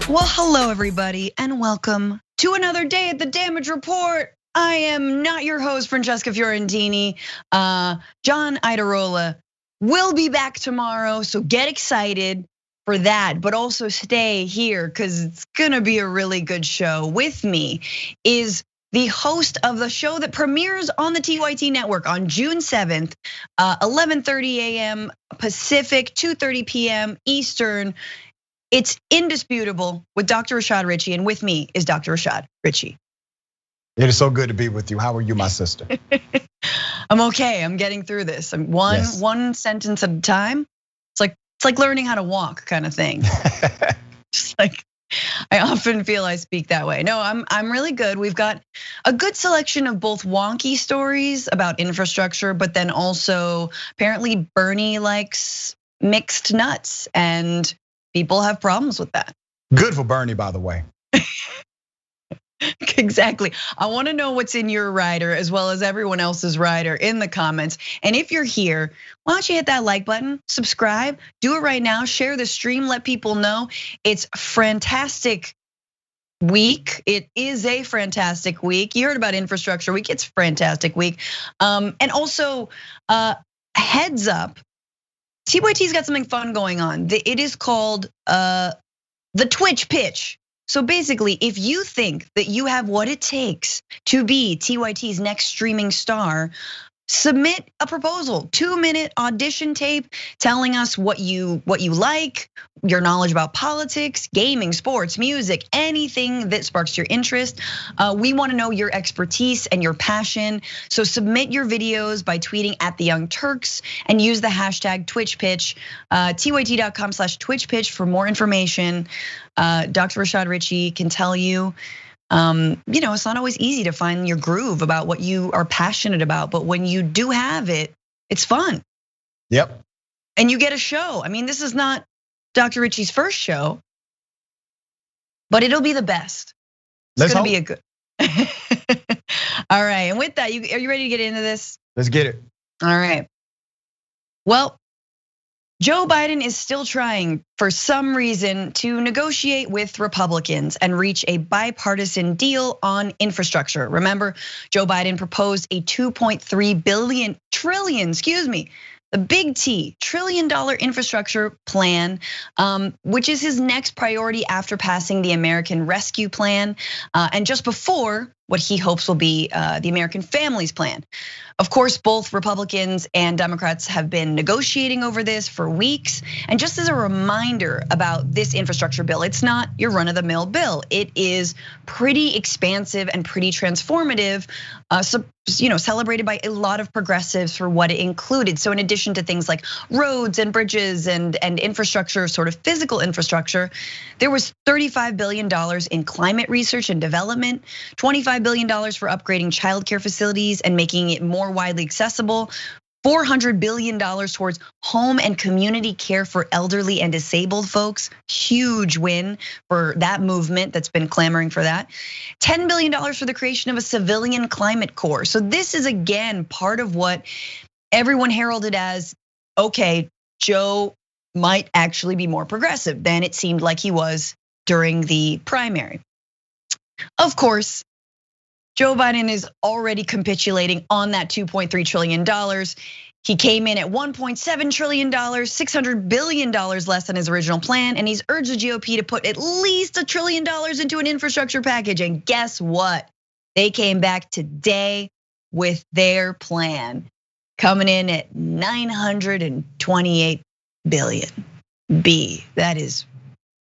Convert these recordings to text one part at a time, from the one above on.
Well, hello everybody and welcome to another day at the Damage Report. I am not your host, Francesca Fiorentini. John Idarola will be back tomorrow, so get excited for that, but also stay here because it's gonna be a really good show. With me is the host of the show that premieres on the TYT network on June 7th, 11:30 a.m. Pacific, 2:30 p.m. Eastern. It's indisputable with Dr. Rashad Richey, and with me is Dr. Rashad Richey. It is so good to be with you. How are you, my sister? I'm okay. I'm getting through this. I'm one sentence at a time. It's like learning how to walk, kind of thing. Just like I often feel I speak that way. No, I'm really good. We've got a good selection of both wonky stories about infrastructure, but then also apparently Bernie likes mixed nuts and people have problems with that. Good for Bernie, by the way. Exactly. I want to know what's in your rider as well as everyone else's rider in the comments. And if you're here, why don't you hit that like button, subscribe, do it right now, share the stream, let people know it's fantastic week. It is a fantastic week. You heard about Infrastructure Week. It's fantastic week. And also, heads up, TYT's got something fun going on. It is called the Twitch pitch. So basically, if you think that you have what it takes to be TYT's next streaming star, submit a proposal, 2-minute audition tape telling us what you like, your knowledge about politics, gaming, sports, music, anything that sparks your interest. We want to know your expertise and your passion. So submit your videos by tweeting at the Young Turks and use the hashtag TwitchPitch, tyt.com/TwitchPitch for more information. Dr. Rashad Richey can tell you, it's not always easy to find your groove about what you are passionate about, but when you do have it, it's fun. Yep. And you get a show. I mean, this is not Dr. Richey's first show, but it'll be the best. It's gonna be a good. All right, and with that, are you ready to get into this? Let's get it. All right. Well, Joe Biden is still trying for some reason to negotiate with Republicans and reach a bipartisan deal on infrastructure. Remember, Joe Biden proposed a 2.3 trillion, the big T, $1 trillion infrastructure plan, which is his next priority after passing the American Rescue Plan, and just before what he hopes will be the American Families Plan. Of course, both Republicans and Democrats have been negotiating over this for weeks. And just as a reminder about this infrastructure bill, it's not your run-of-the-mill bill. It is pretty expansive and pretty transformative, celebrated by a lot of progressives for what it included. So in addition to things like roads and bridges and infrastructure, sort of physical infrastructure, there was $35 billion in climate research and development, $25 billion for upgrading childcare facilities and making it more widely accessible, $400 billion towards home and community care for elderly and disabled folks. Huge win for that movement that's been clamoring for that. $10 billion for the creation of a civilian climate corps. So this is again part of what everyone heralded as, okay, Joe might actually be more progressive than it seemed like he was during the primary. Of course, Joe Biden is already capitulating on that $2.3 trillion. He came in at $1.7 trillion, $600 billion less than his original plan, and he's urged the GOP to put at least $1 trillion into an infrastructure package. And guess what? They came back today with their plan, coming in at $928 billion. That is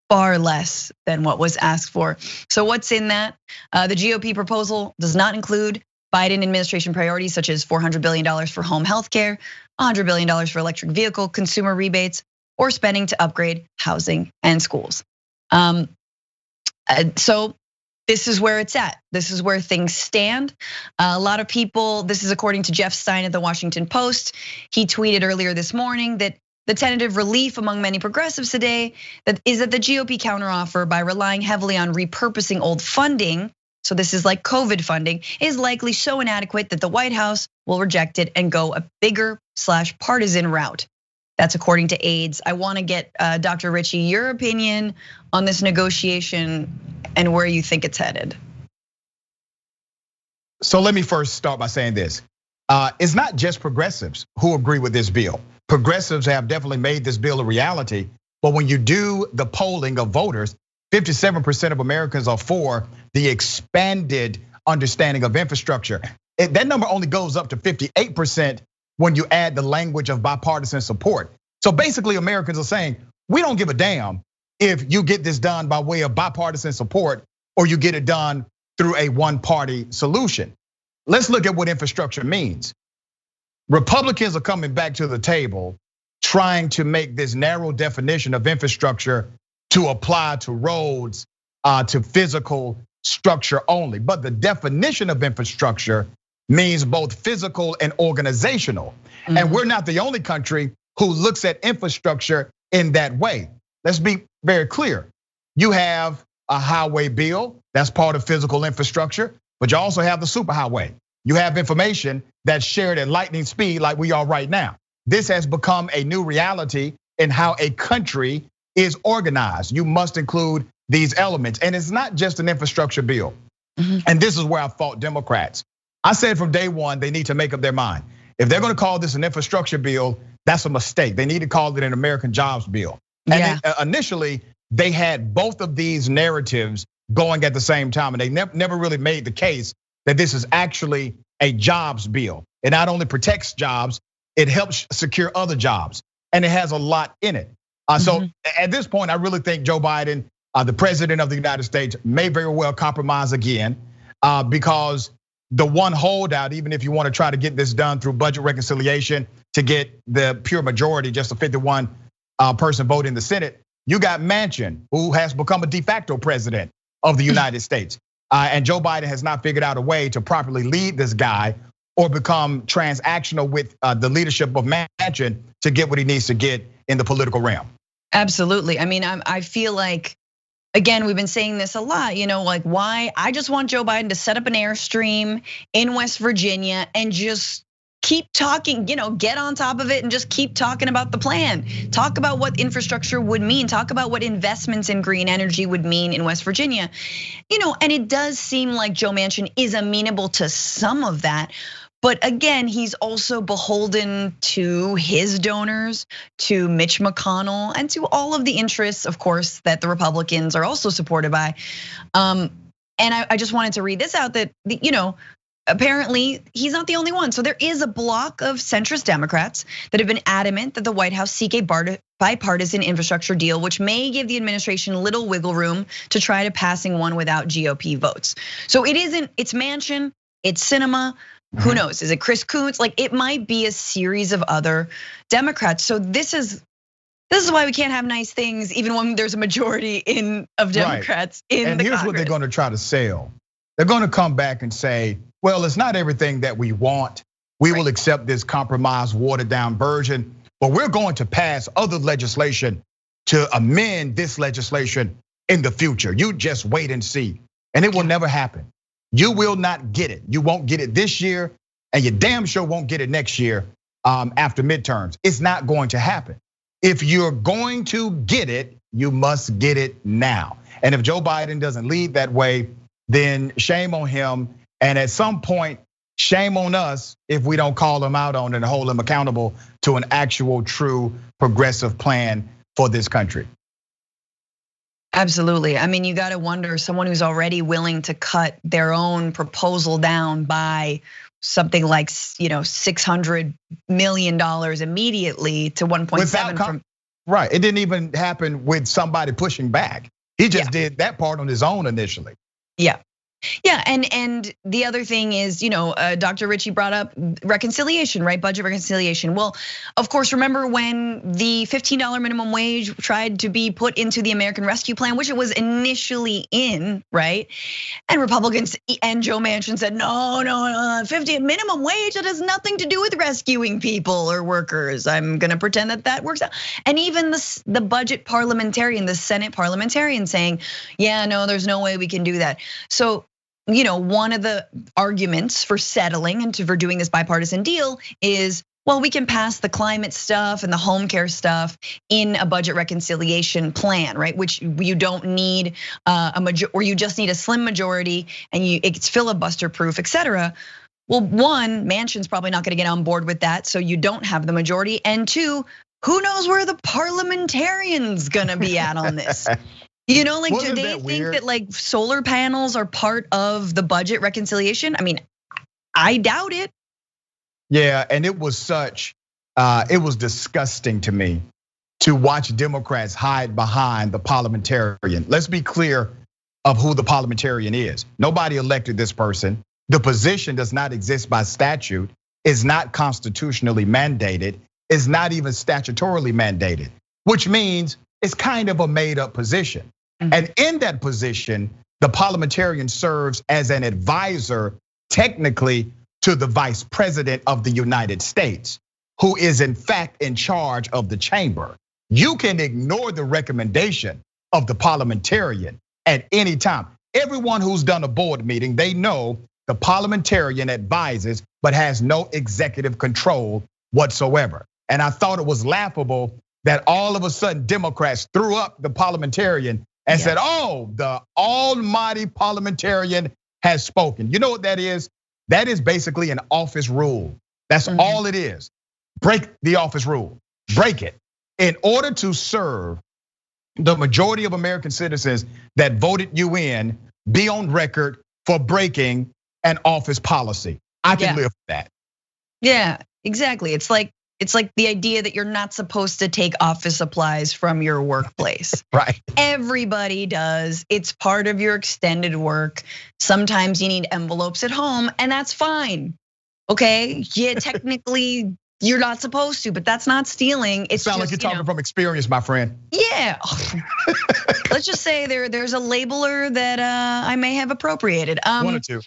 far less than what was asked for. So what's in that? The GOP proposal does not include Biden administration priorities such as $400 billion for home health care, $100 billion for electric vehicle consumer rebates, or spending to upgrade housing and schools. So this is where it's at. This is where things stand. A lot of people, this is according to Jeff Stein at the Washington Post. He tweeted earlier this morning that the tentative relief among many progressives today is that the GOP counteroffer, by relying heavily on repurposing old funding, so this is like COVID funding, is likely so inadequate that the White House will reject it and go a bigger / partisan route. That's according to aides. I wanna get Dr. Richey, your opinion on this negotiation and where you think it's headed. So let me first start by saying this. It's not just progressives who agree with this bill. Progressives have definitely made this bill a reality, but when you do the polling of voters, 57% of Americans are for the expanded understanding of infrastructure. That number only goes up to 58% when you add the language of bipartisan support. So basically Americans are saying, we don't give a damn if you get this done by way of bipartisan support or you get it done through a one-party solution. Let's look at what infrastructure means. Republicans are coming back to the table trying to make this narrow definition of infrastructure to apply to roads, to physical structure only. But the definition of infrastructure means both physical and organizational. And we're not the only country who looks at infrastructure in that way. Let's be very clear. You have a highway bill, that's part of physical infrastructure, but you also have the superhighway. You have information that's shared at lightning speed like we are right now. This has become a new reality in how a country is organized. You must include these elements. And it's not just an infrastructure bill. And this is where I fought Democrats. I said from day one, they need to make up their mind. If they're gonna call this an infrastructure bill, that's a mistake. They need to call it an American jobs bill. And initially, they had both of these narratives going at the same time, and they never really made the case that this is actually a jobs bill. It not only protects jobs, it helps secure other jobs, and it has a lot in it. So at this point, I really think Joe Biden, the president of the United States, may very well compromise again, because the one holdout, even if you want to try to get this done through budget reconciliation to get the pure majority, just a 51 person vote in the Senate, you got Manchin, who has become a de facto president of the United States. And Joe Biden has not figured out a way to properly lead this guy or become transactional with the leadership of Manchin to get what he needs to get in the political realm. Absolutely. I mean, I feel like, again, we've been saying this a lot, like why I just want Joe Biden to set up an Airstream in West Virginia and just keep talking, get on top of it and just keep talking about the plan. Talk about what infrastructure would mean. Talk about what investments in green energy would mean in West Virginia. And it does seem like Joe Manchin is amenable to some of that. But again, he's also beholden to his donors, to Mitch McConnell, and to all of the interests, of course, that the Republicans are also supported by. And I just wanted to read this out that, apparently he's not the only one. So there is a block of centrist Democrats that have been adamant that the White House seek a bipartisan infrastructure deal, which may give the administration little wiggle room to try to passing one without GOP votes. So it's Manchin, it's Sinema. Who knows? Is it Chris Coons? Like it might be a series of other Democrats. So this is why we can't have nice things, even when there's a majority of Democrats in the Congress. And here's what they're going to try to sell. They're going to come back and say, well, it's not everything that we want. We will accept this compromised, watered down version, but we're going to pass other legislation to amend this legislation in the future. You just wait and see. And it will never happen. You will not get it. You won't get it this year, and you damn sure won't get it next year after midterms. It's not going to happen. If you're going to get it, you must get it now. And if Joe Biden doesn't lead that way, then shame on him. And at some point, shame on us if we don't call him out on it and hold him accountable to an actual, true, progressive plan for this country. Absolutely. I mean, you got to wonder, someone who's already willing to cut their own proposal down by something like $600 million immediately to 1.7 from. Right, it didn't even happen with somebody pushing back. He just did that part on his own initially. Yeah, and the other thing is, Dr. Richey brought up reconciliation, right? Budget reconciliation. Well, of course, remember when the $15 minimum wage tried to be put into the American Rescue Plan, which it was initially in, right? And Republicans and Joe Manchin said, no, 50 minimum wage, that has nothing to do with rescuing people or workers. I'm gonna pretend that works out. And even the budget parliamentarian, the Senate parliamentarian saying, yeah, no, there's no way we can do that. So, one of the arguments for settling and for doing this bipartisan deal is well, we can pass the climate stuff and the home care stuff in a budget reconciliation plan, right? Which you don't need or you just need a slim majority and it's filibuster proof, et cetera. Well, one, Manchin's probably not gonna get on board with that, so you don't have the majority. And two, who knows where the parliamentarians gonna be at on this? You know, like, do they think that like solar panels are part of the budget reconciliation? I mean, I doubt it. Yeah, and it was it was disgusting to me to watch Democrats hide behind the parliamentarian. Let's be clear of who the parliamentarian is. Nobody elected this person. The position does not exist by statute, is not constitutionally mandated, is not even statutorily mandated, which means it's kind of a made up position. And in that position, the parliamentarian serves as an advisor, technically, to the vice president of the United States, who is in fact in charge of the chamber. You can ignore the recommendation of the parliamentarian at any time. Everyone who's done a board meeting, they know the parliamentarian advises, but has no executive control whatsoever. And I thought it was laughable that all of a sudden Democrats threw up the parliamentarian and said, oh, the almighty parliamentarian has spoken. You know what that is? That is basically an office rule. That's all it is. Break the office rule, break it. In order to serve the majority of American citizens that voted you in, be on record for breaking an office policy. I can live with that. Yeah, exactly. It's like the idea that you're not supposed to take office supplies from your workplace. Right. Everybody does. It's part of your extended work. Sometimes you need envelopes at home, and that's fine. Okay, yeah, technically you're not supposed to, but that's not stealing. It sounds like you're talking from experience, my friend. Yeah. Let's just say there's a labeler that I may have appropriated. One or two.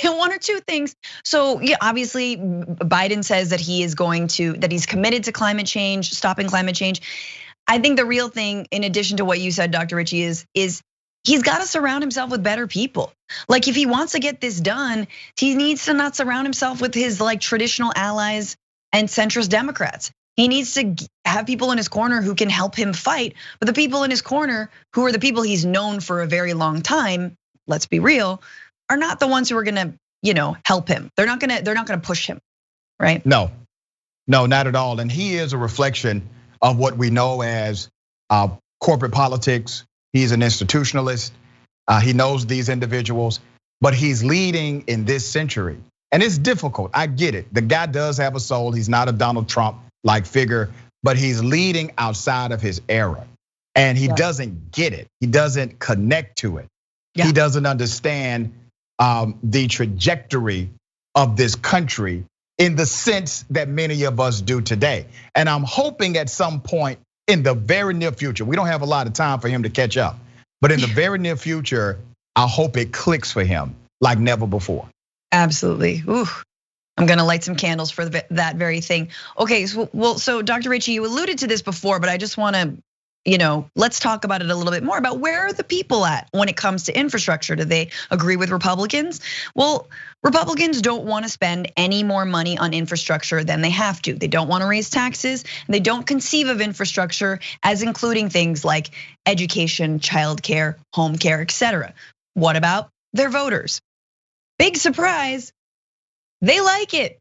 One or two things. So yeah, obviously Biden says that that he's committed to climate change, stopping climate change. I think the real thing, in addition to what you said, Dr. Richey, is he's got to surround himself with better people. Like if he wants to get this done, he needs to not surround himself with his like traditional allies and centrist Democrats. He needs to have people in his corner who can help him fight. But the people in his corner, who are the people he's known for a very long time, let's be real, are not the ones who are gonna, help him. They're not gonna push him, right? No, not at all. And he is a reflection of what we know as corporate politics. He's an institutionalist. He knows these individuals, but he's leading in this century. And it's difficult, I get it. The guy does have a soul. He's not a Donald Trump-like figure, but he's leading outside of his era. And he doesn't get it. He doesn't connect to it. He doesn't understand the trajectory of this country in the sense that many of us do today. And I'm hoping at some point in the very near future, we don't have a lot of time for him to catch up, but in the very near future, I hope it clicks for him like never before. Absolutely. Ooh, I'm gonna light some candles for that very thing. Okay, so Dr. Richey, you alluded to this before, but I just wanna, let's talk about it a little bit more about where are the people at when it comes to infrastructure? Do they agree with Republicans? Well, Republicans don't want to spend any more money on infrastructure than they have to. They don't want to raise taxes. And they don't conceive of infrastructure as including things like education, childcare, home care, et cetera. What about their voters? Big surprise, they like it.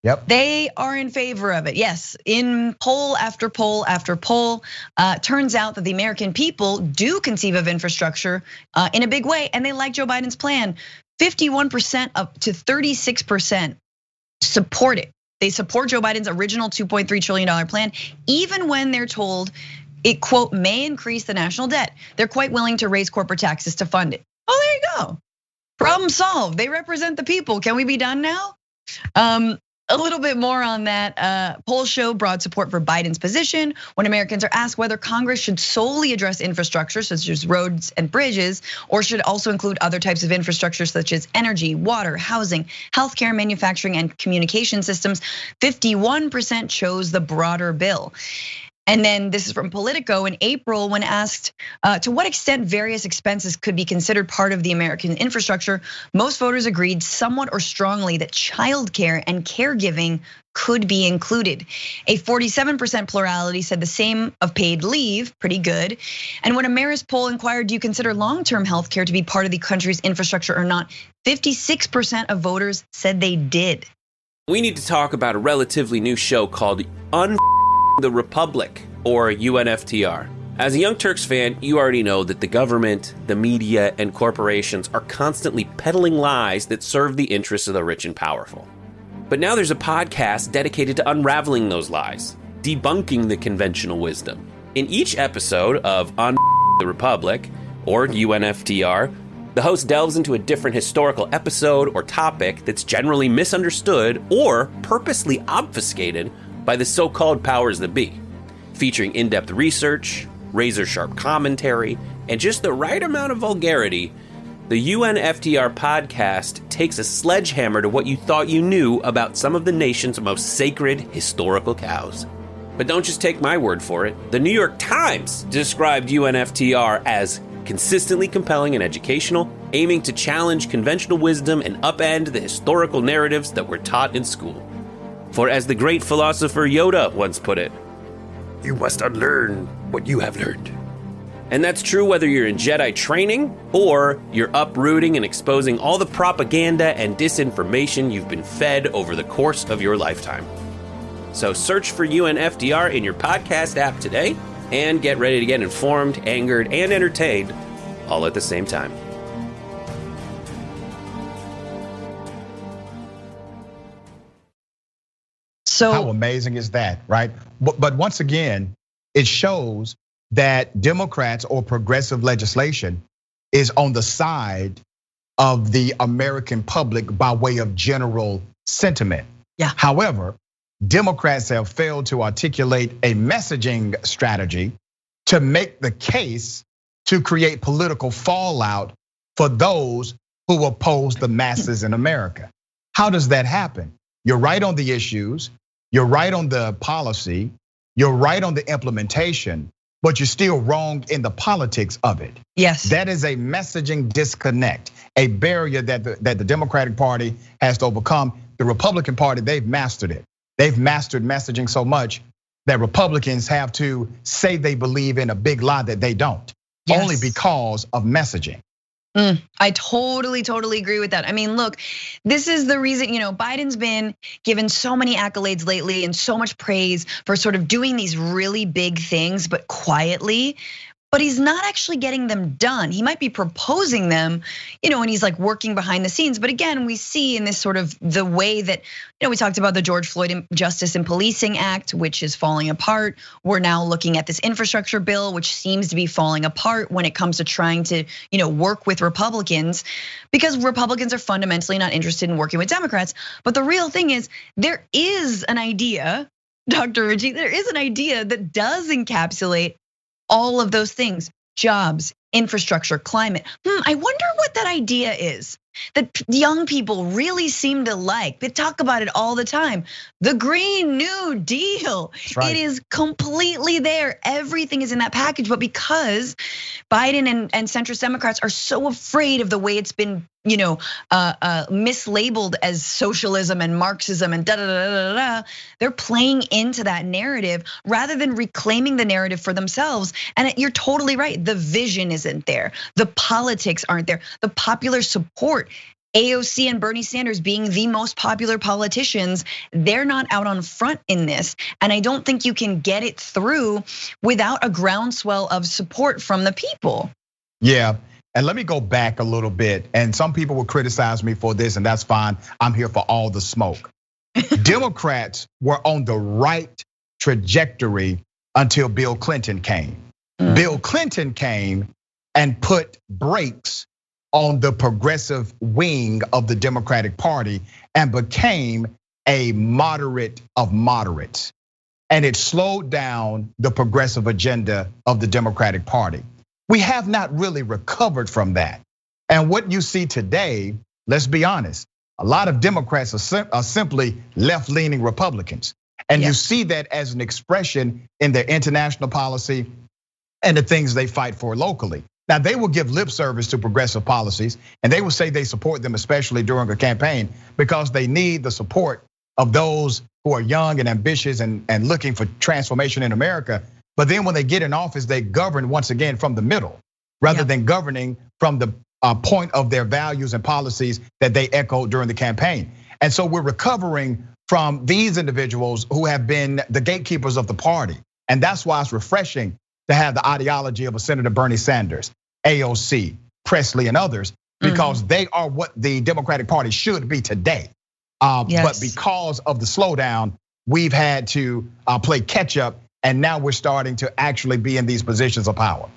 Yep. They are in favor of it. Yes, in poll after poll after poll, turns out that the American people do conceive of infrastructure in a big way, and they like Joe Biden's plan. 51% up to 36% support it. They support Joe Biden's original $2.3 trillion plan, even when they're told it, quote, may increase the national debt. They're quite willing to raise corporate taxes to fund it. Oh, there you go. Problem solved. They represent the people. Can we be done now? A little bit more on that. Polls show broad support for Biden's position when Americans are asked whether Congress should solely address infrastructure such as roads and bridges, or should also include other types of infrastructure such as energy, water, housing, healthcare, manufacturing, and communication systems. 51% chose the broader bill. And then this is from Politico in April when asked to what extent various expenses could be considered part of the American infrastructure, most voters agreed somewhat or strongly that childcare and caregiving could be included. A 47% plurality said the same of paid leave, pretty good. And when a Marist poll inquired, do you consider long-term health care to be part of the country's infrastructure or not, 56% of voters said they did. We need to talk about a relatively new show called the Republic, or UNFTR. As a Young Turks fan, you already know that the government, the media, and corporations are constantly peddling lies that serve the interests of the rich and powerful. But now there's a podcast dedicated to unraveling those lies, debunking the conventional wisdom. In each episode of On the Republic, or UNFTR, the host delves into a different historical episode or topic that's generally misunderstood or purposely obfuscated by the so-called powers that be, featuring in-depth research, razor-sharp commentary, and just the right amount of vulgarity. The UNFTR podcast takes a sledgehammer to what you thought you knew about some of the nation's most sacred historical cows. But don't just take my word for it. The New York Times described UNFTR as consistently compelling and educational, aiming to challenge conventional wisdom and upend the historical narratives that were taught in school. For as the great philosopher Yoda once put it, you must unlearn what you have learned. And that's true whether you're in Jedi training or you're uprooting and exposing all the propaganda and disinformation you've been fed over the course of your lifetime. So search for UNFTR in your podcast app today and get ready to get informed, angered, and entertained all at the same time. So how amazing is that, right? But once again, it shows that Democrats or progressive legislation is on the side of the American public by way of general sentiment. Yeah. However, Democrats have failed to articulate a messaging strategy to make the case to create political fallout for those who oppose the masses in America. How does that happen? You're right on the issues, you're right on the policy, you're right on the implementation, but you're still wrong in the politics of it. Yes. That is a messaging disconnect, a barrier that the Democratic Party has to overcome. The Republican Party, they've mastered it. They've mastered messaging so much that Republicans have to say they believe in a big lie that they don't, yes, only because of messaging. I totally agree with that. I mean, look, this is the reason, Biden's been given so many accolades lately and so much praise for sort of doing these really big things, but quietly. But he's not actually getting them done. He might be proposing them, and he's like working behind the scenes. But again, we see in this sort of the way that, we talked about the George Floyd Justice and Policing Act, which is falling apart. We're now looking at this infrastructure bill, which seems to be falling apart when it comes to trying to, work with Republicans, because Republicans are fundamentally not interested in working with Democrats. But the real thing is, there is an idea, Dr. Richey, there is an idea that does encapsulate all of those things: jobs, infrastructure, climate. I wonder what that idea is that young people really seem to like. They talk about it all the time. The Green New Deal. Right. It is completely there. Everything is in that package. But because Biden and centrist Democrats are so afraid of the way it's been, mislabeled as socialism and Marxism and they're playing into that narrative rather than reclaiming the narrative for themselves. And you're totally right. The vision isn't there. The politics aren't there. The popular support, AOC and Bernie Sanders being the most popular politicians, they're not out on front in this. And I don't think you can get it through without a groundswell of support from the people. Yeah. And let me go back a little bit. And some people will criticize me for this, and that's fine. I'm here for all the smoke. Democrats were on the right trajectory until Bill Clinton came. Bill Clinton came and put brakes on the progressive wing of the Democratic Party and became a moderate of moderates. And it slowed down the progressive agenda of the Democratic Party. We have not really recovered from that. And what you see today, let's be honest, a lot of Democrats are simply left-leaning Republicans. And you see that as an expression in their international policy and the things they fight for locally. Now, they will give lip service to progressive policies, and they will say they support them, especially during a campaign, because they need the support of those who are young and ambitious and looking for transformation in America. But then when they get in office, they govern once again from the middle, rather than governing from the point of their values and policies that they echoed during the campaign. And so we're recovering from these individuals who have been the gatekeepers of the party. And that's why it's refreshing to have the ideology of a Senator Bernie Sanders, AOC, Presley, and others, because they are what the Democratic Party should be today. But because of the slowdown, we've had to play catch up, and now we're starting to actually be in these positions of power.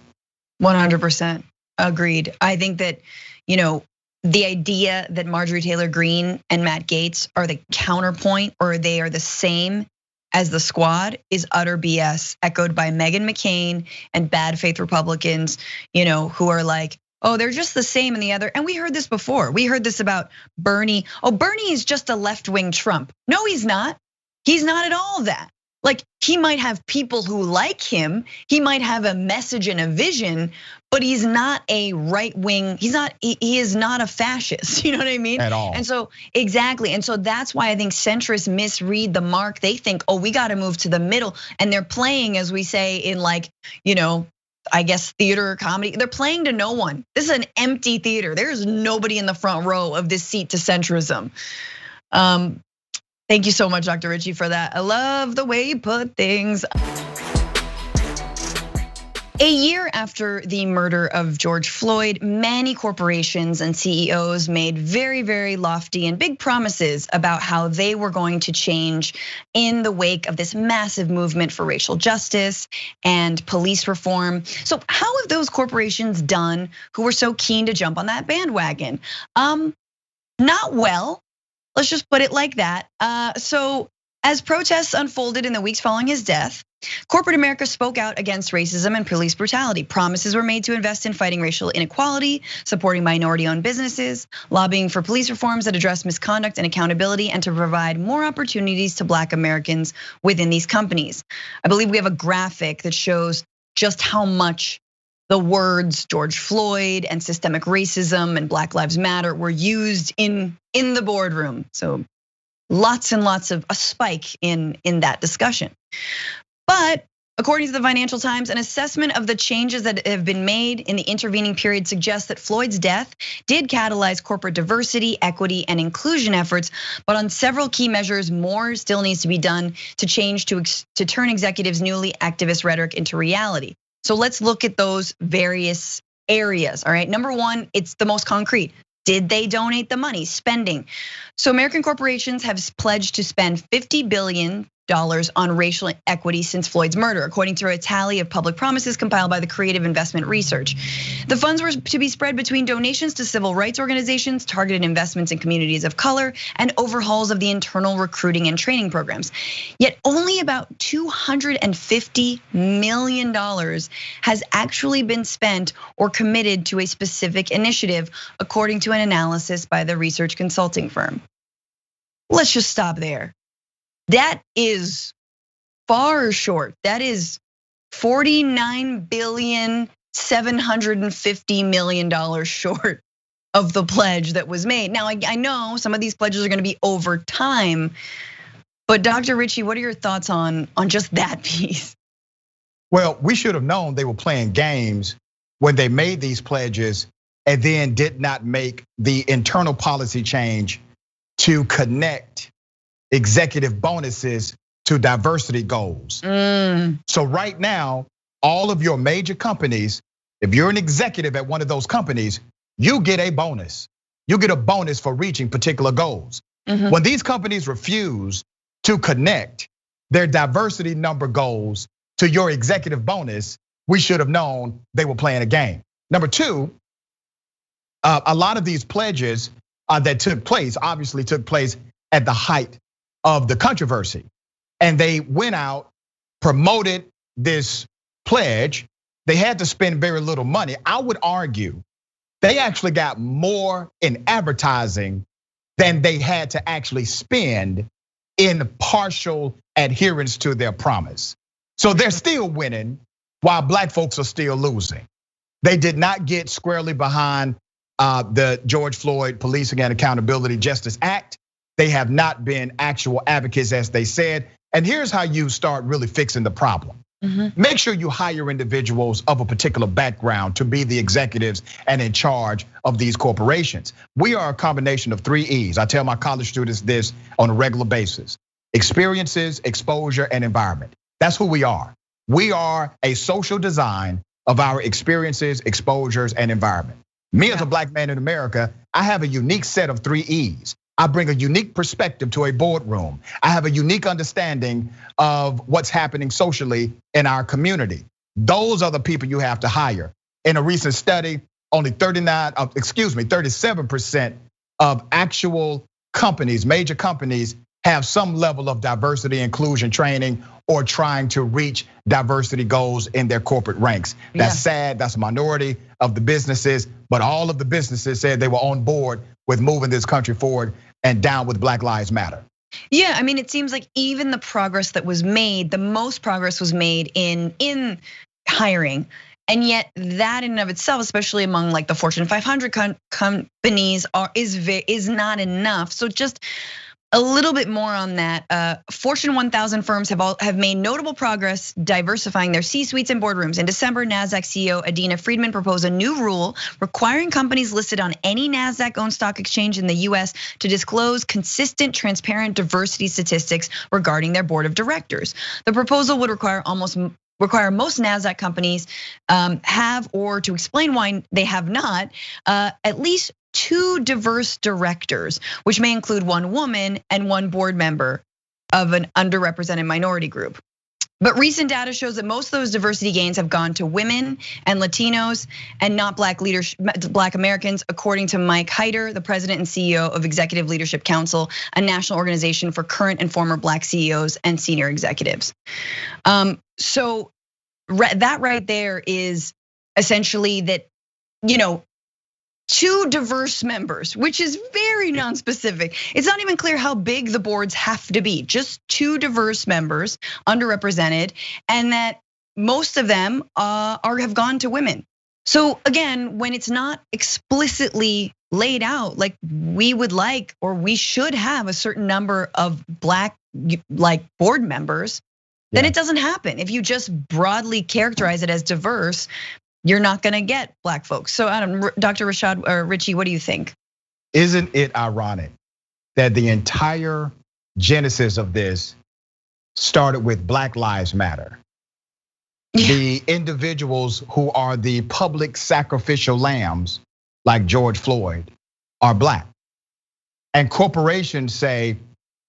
100% agreed. I think that, the idea that Marjorie Taylor Greene and Matt Gaetz are the counterpoint, or they are the same as the squad, is utter BS, echoed by Meghan McCain and bad faith Republicans, who are like, oh, they're just the same and the other. And we heard this before. We heard this about Bernie. Oh, Bernie is just a left-wing Trump. No, he's not. He's not at all that. Like, he might have people who like him. He might have a message and a vision, but he's not a right wing. He is not a fascist. You know what I mean? At all. And so, exactly. And so that's why I think centrists misread the mark. They think, oh, we got to move to the middle. And they're playing, as we say in I guess theater or comedy, they're playing to no one. This is an empty theater. There's nobody in the front row of this seat to centrism. Thank you so much, Dr. Richey, for that. I love the way you put things. A year after the murder of George Floyd, many corporations and CEOs made very, very lofty and big promises about how they were going to change in the wake of this massive movement for racial justice and police reform. So how have those corporations done who were so keen to jump on that bandwagon? Not well. Let's just put it like that. So as protests unfolded in the weeks following his death, corporate America spoke out against racism and police brutality. Promises were made to invest in fighting racial inequality, supporting minority-owned businesses, lobbying for police reforms that address misconduct and accountability, and to provide more opportunities to Black Americans within these companies. I believe we have a graphic that shows just how much the words George Floyd and systemic racism and Black Lives Matter were used in the boardroom. So lots and lots of a spike in that discussion. But according to the Financial Times, an assessment of the changes that have been made in the intervening period suggests that Floyd's death did catalyze corporate diversity, equity, and inclusion efforts. But on several key measures, more still needs to be done to change to turn executives' newly activist rhetoric into reality. So let's look at those various areas, all right? Number one, it's the most concrete. Did they donate the money? Spending. So American corporations have pledged to spend $50 billion on racial equity since Floyd's murder, according to a tally of public promises compiled by the Creative Investment Research. The funds were to be spread between donations to civil rights organizations, targeted investments in communities of color, and overhauls of the internal recruiting and training programs. Yet only about $250 million has actually been spent or committed to a specific initiative, according to an analysis by the research consulting firm. Let's just stop there. That is far short. That is $49.750 billion short of the pledge that was made. Now, I know some of these pledges are gonna be over time, but Dr. Richey, what are your thoughts on just that piece? Well, we should have known they were playing games when they made these pledges and then did not make the internal policy change to connect executive bonuses to diversity goals. So right now, all of your major companies, if you're an executive at one of those companies, you get a bonus. You get a bonus for reaching particular goals. When these companies refuse to connect their diversity number goals to your executive bonus, we should have known they were playing a game. Number two, a lot of these pledges that took place, obviously took place at the height of the controversy. And they went out, promoted this pledge. They had to spend very little money. I would argue they actually got more in advertising than they had to actually spend in partial adherence to their promise. So they're still winning while black folks are still losing. They did not get squarely behind the George Floyd Policing and Accountability Justice Act. They have not been actual advocates as they said. And here's how you start really fixing the problem. Make sure you hire individuals of a particular background to be the executives and in charge of these corporations. We are a combination of 3 E's. I tell my college students this on a regular basis: experiences, exposure, and environment. That's who we are. We are a social design of our experiences, exposures, and environment. Me as a black man in America, I have a unique set of 3 E's. I bring a unique perspective to a boardroom. I have a unique understanding of what's happening socially in our community. Those are the people you have to hire. In a recent study, only 37% of actual companies, major companies, have some level of diversity inclusion training or trying to reach diversity goals in their corporate ranks. That's sad, that's a minority of the businesses, but all of the businesses said they were on board with moving this country forward and down with Black Lives Matter. Yeah, I mean, it seems like even the progress that was made, the most progress was made in hiring. And yet that in and of itself, especially among like the Fortune 500 companies, is not enough. So just a little bit more on that. Fortune 1000 firms have made notable progress diversifying their C-suites and boardrooms. In December, Nasdaq CEO Adena Friedman proposed a new rule requiring companies listed on any Nasdaq-owned stock exchange in the US to disclose consistent, transparent diversity statistics regarding their board of directors. The proposal would require most Nasdaq companies have, or to explain why they have not, at least 2 diverse directors, which may include 1 woman and 1 board member of an underrepresented minority group. But recent data shows that most of those diversity gains have gone to women and Latinos and not Black Americans, according to Mike Heider, the president and CEO of Executive Leadership Council, a national organization for current and former Black CEOs and senior executives. So that right there is essentially that, 2 diverse members, which is very non-specific. It's not even clear how big the boards have to be, just 2 diverse members, underrepresented, and that most of them have gone to women. So again, when it's not explicitly laid out, like we would like, or we should have a certain number of Black like board members, then it doesn't happen. If you just broadly characterize it as diverse, you're not gonna get Black folks. So Dr. Rashad or Richey, what do you think? Isn't it ironic that the entire genesis of this started with Black Lives Matter? The individuals who are the public sacrificial lambs, like George Floyd, are Black. And corporations say,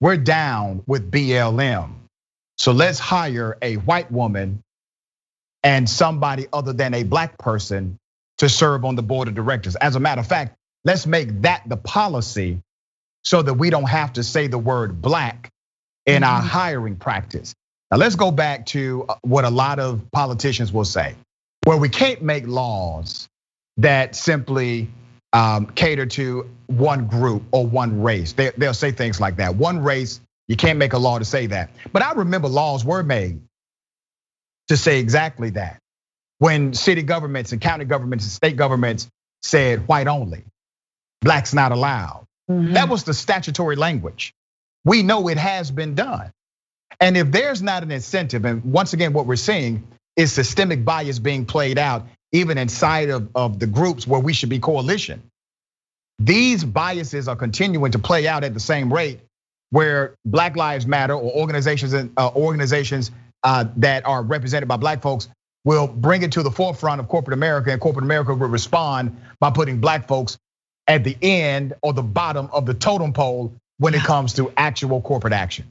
we're down with BLM. So let's hire a white woman and somebody other than a Black person to serve on the board of directors. As a matter of fact, let's make that the policy so that we don't have to say the word Black in our hiring practice. Now let's go back to what a lot of politicians will say, where we can't make laws that simply cater to one group or one race. They'll say things like that. One race, you can't make a law to say that. But I remember laws were made to say exactly that. When city governments and county governments and state governments said white only, Blacks not allowed. That was the statutory language. We know it has been done. And if there's not an incentive, and once again, what we're seeing is systemic bias being played out even inside of the groups where we should be coalition. These biases are continuing to play out at the same rate where Black Lives Matter or organizations that are represented by Black folks will bring it to the forefront of corporate America, and corporate America will respond by putting Black folks at the end or the bottom of the totem pole when it comes to actual corporate action.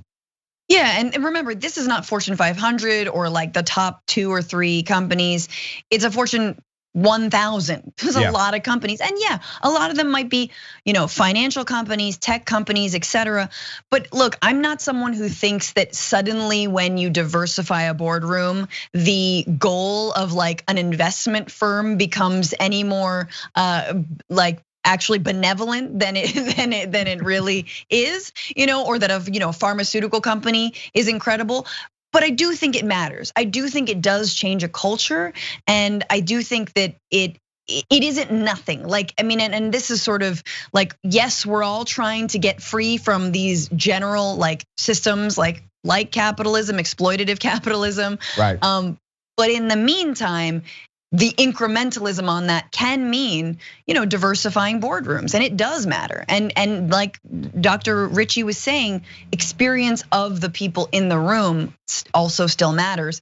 Yeah, and remember, this is not Fortune 500 or like the top 2 or 3 companies. It's a Fortune 1,000. There's a lot of companies, and a lot of them might be, financial companies, tech companies, etc. But look, I'm not someone who thinks that suddenly when you diversify a boardroom, the goal of like an investment firm becomes any more like actually benevolent than it really is, or that a pharmaceutical company is incredible. But I do think it matters. I do think it does change a culture, and I do think that it isn't nothing. Like, I mean, and this is sort of like, yes, we're all trying to get free from these general like systems like capitalism, exploitative capitalism. Right. But in the meantime, the incrementalism on that can mean, diversifying boardrooms, and it does matter. And like Dr. Richey was saying, experience of the people in the room also still matters.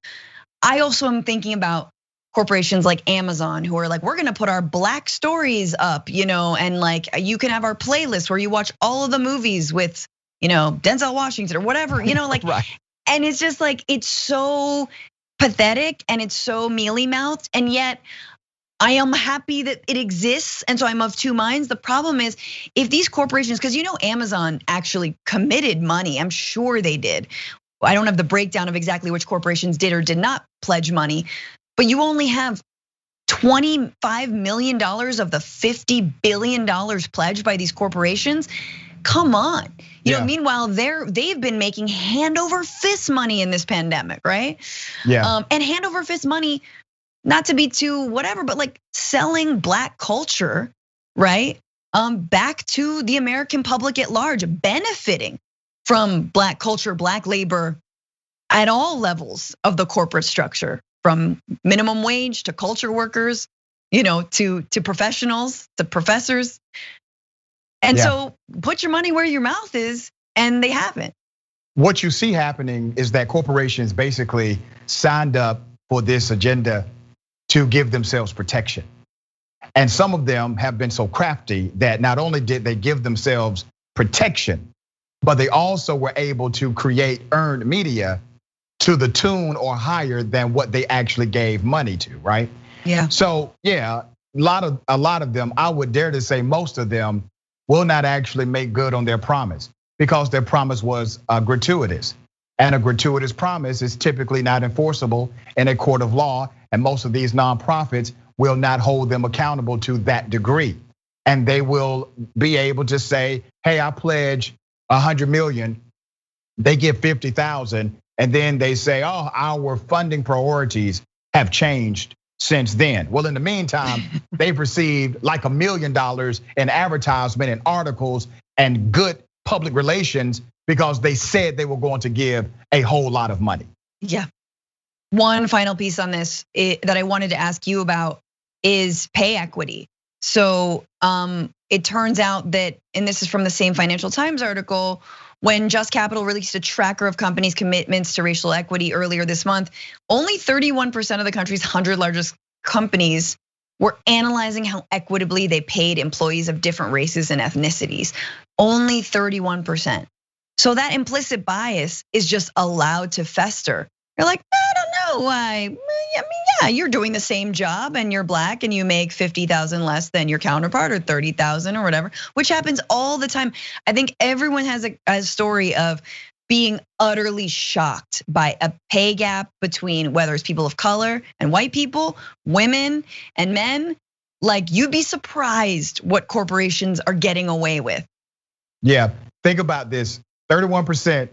I also am thinking about corporations like Amazon who are like, we're gonna put our Black stories up, and like you can have our playlist where you watch all of the movies with, Denzel Washington or whatever, like, right. And it's just like, it's so pathetic and it's so mealy-mouthed, and yet I am happy that it exists, and so I'm of two minds. The problem is if these corporations, because Amazon actually committed money, I'm sure they did. I don't have the breakdown of exactly which corporations did or did not pledge money, but you only have $25 million of the $50 billion pledged by these corporations. Come on. Meanwhile, they've been making hand over fist money in this pandemic, right? Yeah. And hand over fist money, not to be too whatever, but like selling Black culture, right? Back to the American public at large, benefiting from Black culture, Black labor at all levels of the corporate structure, from minimum wage to culture workers, to professionals, to professors. And so put your money where your mouth is, and they haven't. What you see happening is that corporations basically signed up for this agenda to give themselves protection. And some of them have been so crafty that not only did they give themselves protection, but they also were able to create earned media to the tune or higher than what they actually gave money to, right? Yeah. So yeah, a lot of them, I would dare to say most of them, will not actually make good on their promise because their promise was gratuitous. And a gratuitous promise is typically not enforceable in a court of law, and most of these nonprofits will not hold them accountable to that degree. And they will be able to say, hey, I pledge 100 million, they give 50,000, and then they say, oh, our funding priorities have changed since then. Well, in the meantime, they've received like $1 million in advertisement and articles and good public relations because they said they were going to give a whole lot of money. Yeah. One final piece on this that I wanted to ask you about is pay equity. So it turns out that, and this is from the same Financial Times article, when Just Capital released a tracker of companies' commitments to racial equity earlier this month, only 31% of the country's 100 largest companies were analyzing how equitably they paid employees of different races and ethnicities. Only 31%. So that implicit bias is just allowed to fester. You're like, I don't know why. I mean, yeah, you're doing the same job and you're Black and you make 50,000 less than your counterpart or 30,000 or whatever, which happens all the time. I think everyone has a story of being utterly shocked by a pay gap between whether it's people of color and white people, women and men. Like, you'd be surprised what corporations are getting away with. Yeah, think about this. 31%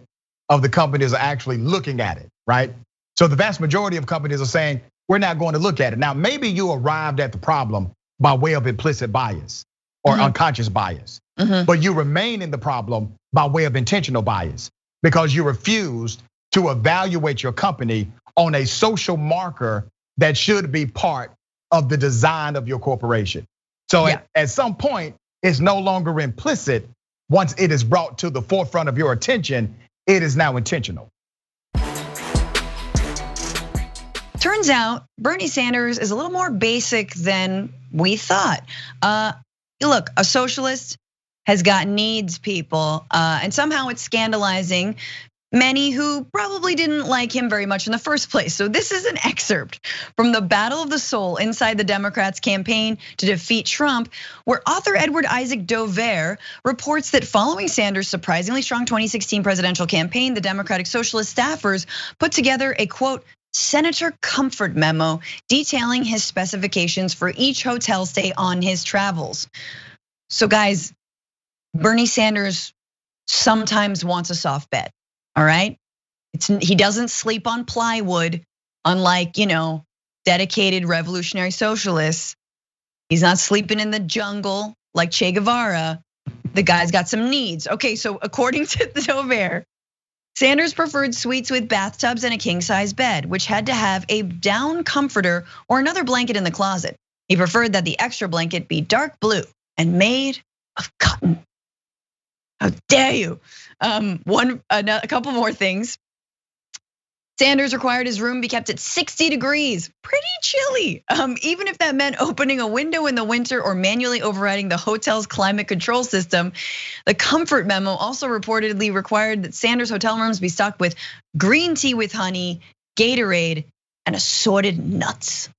of the companies are actually looking at it, right? So the vast majority of companies are saying, we're not going to look at it. Now, maybe you arrived at the problem by way of implicit bias or unconscious bias, but you remain in the problem by way of intentional bias because you refused to evaluate your company on a social marker that should be part of the design of your corporation. So at some point, it's no longer implicit. Once it is brought to the forefront of your attention, it is now intentional. Turns out Bernie Sanders is a little more basic than we thought. Look, a socialist has got needs, people, and somehow it's scandalizing many who probably didn't like him very much in the first place. So this is an excerpt from the Battle of the Soul inside the Democrats' campaign to defeat Trump, where author Edward Isaac Dover reports that following Sanders' surprisingly strong 2016 presidential campaign, the Democratic Socialist staffers put together a quote, Senator Comfort memo detailing his specifications for each hotel stay on his travels. So guys, Bernie Sanders sometimes wants a soft bed, all right? He doesn't sleep on plywood, unlike, dedicated revolutionary socialists. He's not sleeping in the jungle like Che Guevara. The guy's got some needs. Okay, so according to the Dover, Sanders preferred suites with bathtubs and a king-size bed, which had to have a down comforter or another blanket in the closet. He preferred that the extra blanket be dark blue and made of cotton. How dare you? A couple more things. Sanders required his room be kept at 60 degrees, pretty chilly. Even if that meant opening a window in the winter or manually overriding the hotel's climate control system. The comfort memo also reportedly required that Sanders' hotel rooms be stocked with green tea with honey, Gatorade, and assorted nuts.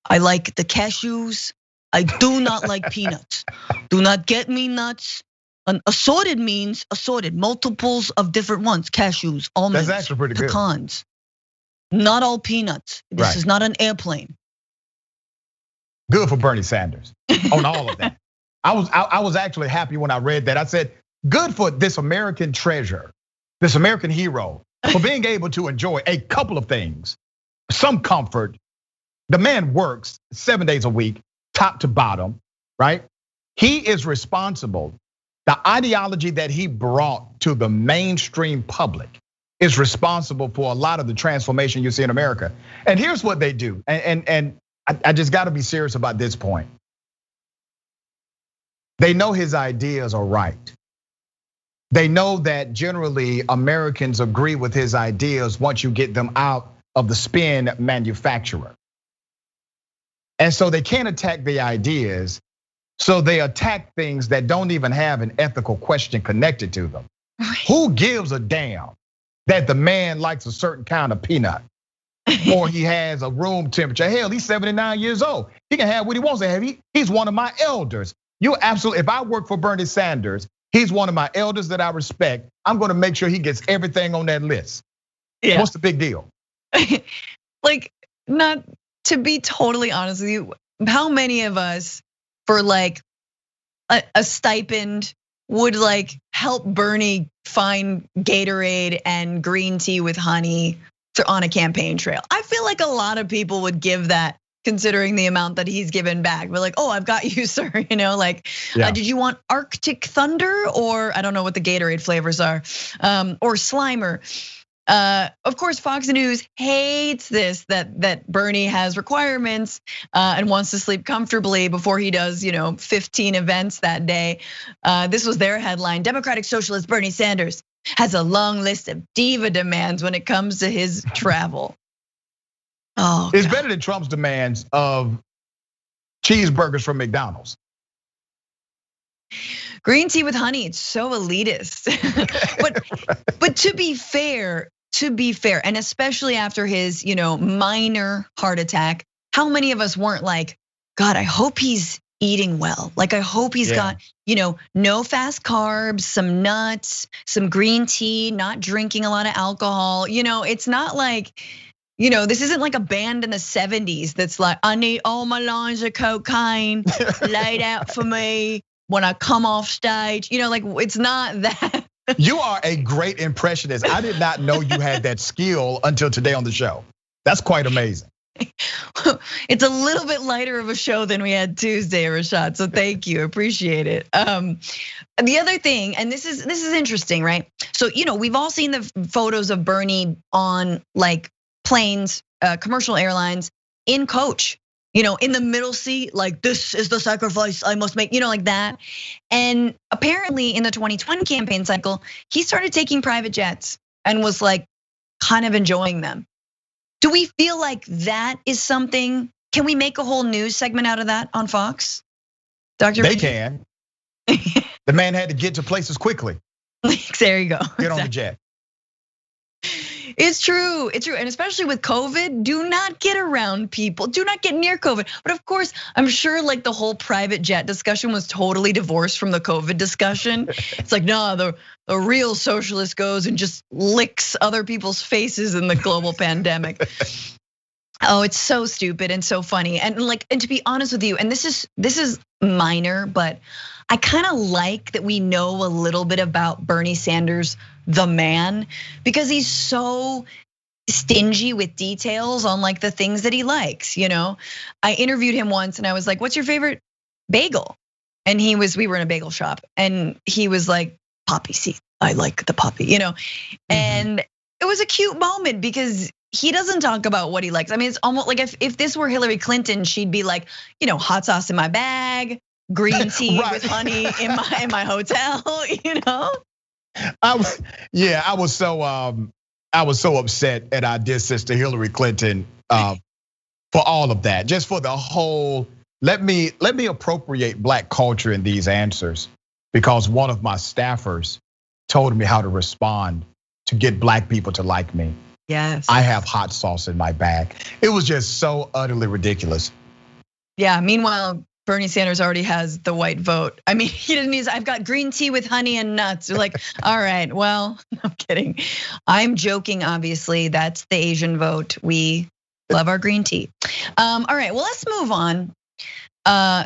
I like the cashews. I do not like peanuts. Do not get me nuts. An assorted means assorted, multiples of different ones. Cashews, almonds, that's actually pretty pecans. Good. Not all peanuts. This is not an airplane. Good for Bernie Sanders on all of that. I was actually happy when I read that. I said, good for this American treasure, this American hero, for being able to enjoy a couple of things, some comfort. The man works 7 days a week, top to bottom, right? He is responsible. The ideology that he brought to the mainstream public is responsible for a lot of the transformation you see in America. And here's what they do, and I just gotta be serious about this point. They know his ideas are right. They know that generally Americans agree with his ideas once you get them out of the spin manufacturer. And so they can't attack the ideas. So they attack things that don't even have an ethical question connected to them. Who gives a damn that the man likes a certain kind of peanut or he has a room temperature? Hell, he's 79 years old. He can have what he wants to have. He's one of my elders. You absolutely, if I work for Bernie Sanders, he's one of my elders that I respect. I'm gonna make sure he gets everything on that list. Yeah. What's the big deal? Like, not to be totally honest with you, how many of us for like a stipend would like help Bernie find Gatorade and green tea with honey on a campaign trail? I feel like a lot of people would give that, considering the amount that he's given back. We're like, oh, I've got you, sir. Like, did you want Arctic Thunder, or I don't know what the Gatorade flavors are, or Slimer? Of course, Fox News hates this, that Bernie has requirements and wants to sleep comfortably before he does, 15 events that day. This was their headline: Democratic Socialist Bernie Sanders has a long list of diva demands when it comes to his travel. Oh, it's better than Trump's demands of cheeseburgers from McDonald's. Green tea with honey, it's so elitist. But to be fair, and especially after his, minor heart attack, how many of us weren't like, God, I hope he's eating well. Like, I hope he's got, no fast carbs, some nuts, some green tea, not drinking a lot of alcohol. It's not like, this isn't like a band in the 70s that's like, I need all my lines of cocaine laid out for me when I come off stage. Like, it's not that. You are a great impressionist. I did not know you had that skill until today on the show. That's quite amazing. It's a little bit lighter of a show than we had Tuesday, Rashad. So thank you, appreciate it. The other thing, and this is interesting, right? So we've all seen the photos of Bernie on like planes, commercial airlines, in coach. In the middle seat, like, this is the sacrifice I must make, like that. And apparently in the 2020 campaign cycle, he started taking private jets and was like kind of enjoying them. Do we feel like that is something? Can we make a whole news segment out of that on Fox? Dr. They can. The man had to get to places quickly. There you go. Get on the jet. It's true, and especially with COVID, do not get around people, do not get near COVID. But of course, I'm sure like the whole private jet discussion was totally divorced from the COVID discussion. It's like, no, the real socialist goes and just licks other people's faces in the global pandemic. Oh, it's so stupid and so funny. And to be honest with you, and this is minor, but I kind of like that we know a little bit about Bernie Sanders, the man, because he's so stingy with details on like the things that he likes, I interviewed him once and I was like, "What's your favorite bagel?" And we were in a bagel shop and he was like, "Poppy seed. I like the poppy," And it was a cute moment because he doesn't talk about what he likes. I mean, it's almost like if this were Hillary Clinton, she'd be like, hot sauce in my bag, green tea Right. with honey in my hotel, I was so upset at our dear sister Hillary Clinton for all of that. Just for the whole, let me appropriate black culture in these answers, because one of my staffers told me how to respond to get black people to like me. Yes. I have hot sauce in my bag. It was just so utterly ridiculous. Yeah, meanwhile, Bernie Sanders already has the white vote. I mean, he didn't use, "I've got green tea with honey and nuts." They're like, all right, well, I'm kidding. I'm joking, obviously, that's the Asian vote. We love our green tea. All right, well, let's move on.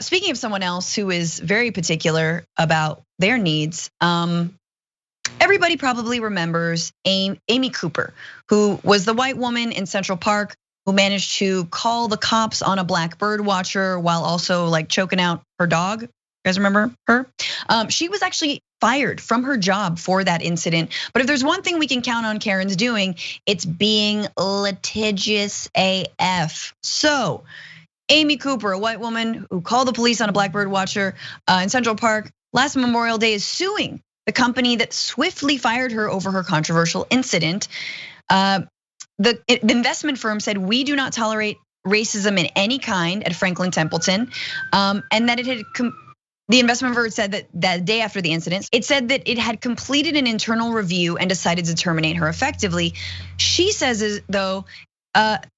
Speaking of someone else who is very particular about their needs, everybody probably remembers Amy Cooper, who was the white woman in Central Park who managed to call the cops on a black bird watcher while also like choking out her dog. You guys remember her? She was actually fired from her job for that incident. But if there's one thing we can count on Karen's doing, it's being litigious AF. So Amy Cooper, a white woman who called the police on a black bird watcher in Central Park last Memorial Day, is suing the company that swiftly fired her over her controversial incident. The investment firm said, "We do not tolerate racism in any kind" at Franklin Templeton, and that it had. The investment firm said that the day after the incident, it said that it had completed an internal review and decided to terminate her effectively. She says, though,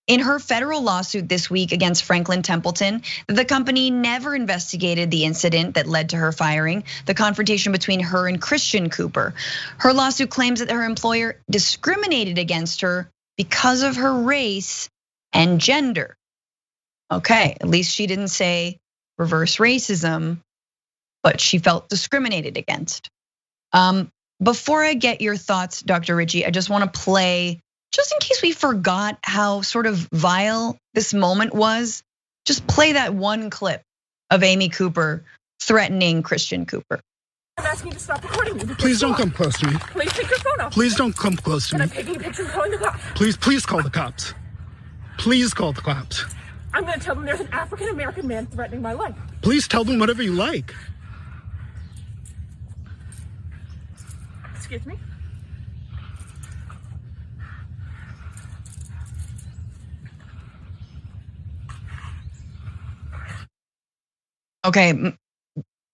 in her federal lawsuit this week against Franklin Templeton, the company never investigated the incident that led to her firing, the confrontation between her and Christian Cooper. Her lawsuit claims that her employer discriminated against her because of her race and gender. Okay, at least she didn't say reverse racism, but she felt discriminated against. Before I get your thoughts, Dr. Richey, I just want to play, just in case we forgot how sort of vile this moment was, just play that one clip of Amy Cooper threatening Christian Cooper. I'm asking you to stop recording me. Please don't come close to me. Please take your phone off. Please don't come close to And me. I'm taking a picture and calling the cops. Please call the cops. Please call the cops. I'm gonna tell them there's an African American man threatening my life. Please tell them whatever you like. Excuse me? Okay,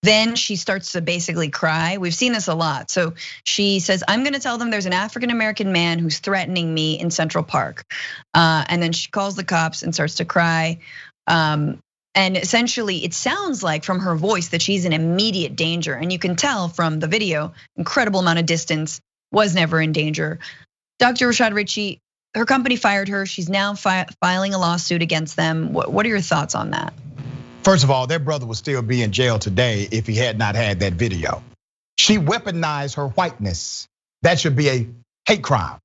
then she starts to basically cry. We've seen this a lot. So she says, "I'm gonna tell them there's an African American man who's threatening me in Central Park." And then she calls the cops and starts to cry. And essentially it sounds like from her voice that she's in immediate danger. And you can tell from the video, incredible amount of distance, was never in danger. Dr. Rashad Richey, her company fired her. She's now filing a lawsuit against them. What are your thoughts on that? First of all, their brother would still be in jail today if he had not had that video. She weaponized her whiteness. That should be a hate crime.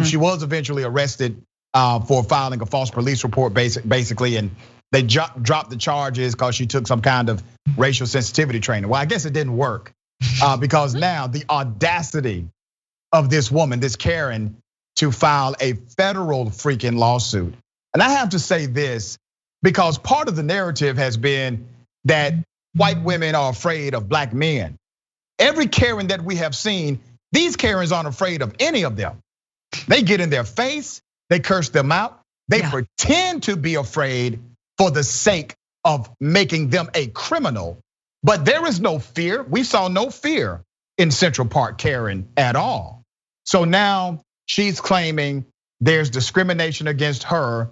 She was eventually arrested for filing a false police report, basically, and they dropped the charges because she took some kind of racial sensitivity training. Well, I guess it didn't work because now the audacity of this woman, this Karen, to file a federal freaking lawsuit. And I have to say this, because part of the narrative has been that white women are afraid of black men. Every Karen that we have seen, these Karens aren't afraid of any of them. They get in their face, they curse them out, they pretend to be afraid for the sake of making them a criminal. But there is no fear. We saw no fear in Central Park Karen at all. So now she's claiming there's discrimination against her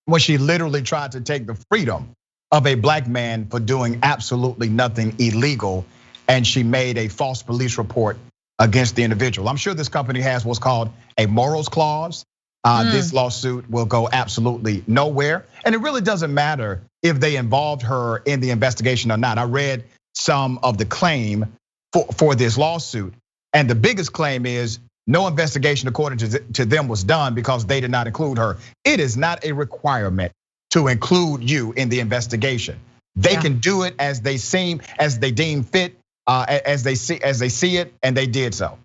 when she literally tried to take the freedom of a black man for doing absolutely nothing illegal. And she made a false police report against the individual. I'm sure this company has what's called a morals clause. This lawsuit will go absolutely nowhere. And it really doesn't matter if they involved her in the investigation or not. I read some of the claim for this lawsuit. And the biggest claim is no investigation according to them was done because they did not include her. It is not a requirement to include you in the investigation. They can do it as they deem fit, as they see it, and they did so.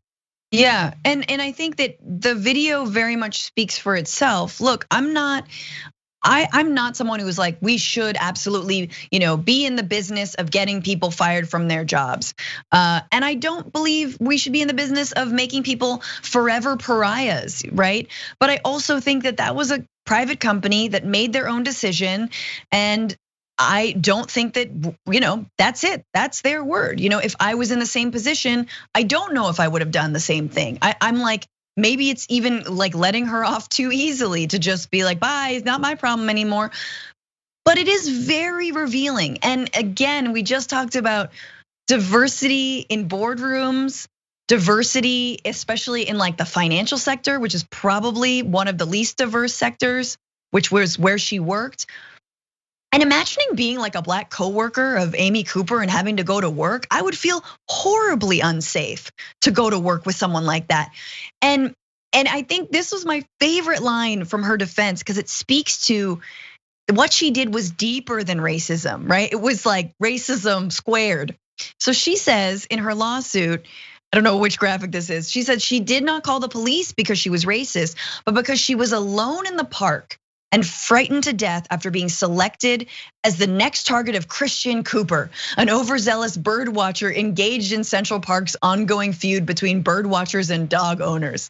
Yeah, and I think that the video very much speaks for itself. Look, I'm not someone who is like, we should absolutely, be in the business of getting people fired from their jobs. And I don't believe we should be in the business of making people forever pariahs, right? But I also think that was a private company that made their own decision. And I don't think that, that's it. That's their word. If I was in the same position, I don't know if I would have done the same thing. I'm like, maybe it's even like letting her off too easily to just be like, bye, it's not my problem anymore. But it is very revealing. And again, we just talked about diversity in boardrooms, diversity, especially in like the financial sector, which is probably one of the least diverse sectors, which was where she worked. And imagining being like a black coworker of Amy Cooper and having to go to work, I would feel horribly unsafe to go to work with someone like that. And I think this was my favorite line from her defense because it speaks to what she did was deeper than racism, right? It was like racism squared. So she says in her lawsuit, I don't know which graphic this is. She said she did not call the police because she was racist, but because she was alone in the park and frightened to death after being selected as the next target of Christian Cooper, an overzealous bird watcher engaged in Central Park's ongoing feud between bird watchers and dog owners.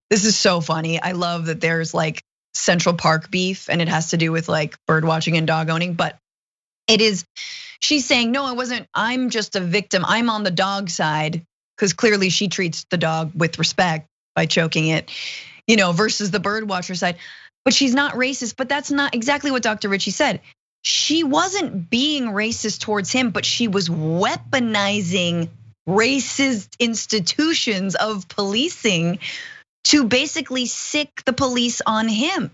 This is so funny. I love that there's like Central Park beef and it has to do with like bird watching and dog owning, but it is, she's saying, no, I wasn't, I'm just a victim. I'm on the dog side, because clearly she treats the dog with respect by choking it, versus the bird watcher side. But she's not racist, but that's not exactly what Dr. Richey said. She wasn't being racist towards him, but she was weaponizing racist institutions of policing to basically sick the police on him.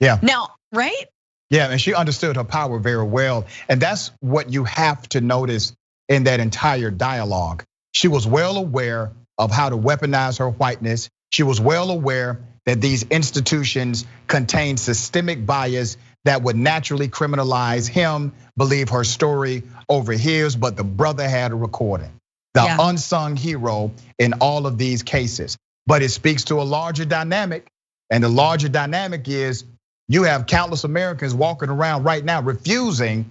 Yeah. Now, right? Yeah, and she understood her power very well. And that's what you have to notice in that entire dialogue. She was well aware of how to weaponize her whiteness. She was well aware that these institutions contain systemic bias that would naturally criminalize him, believe her story over his, but the brother had a recording. The unsung hero in all of these cases. But it speaks to a larger dynamic, and the larger dynamic is you have countless Americans walking around right now refusing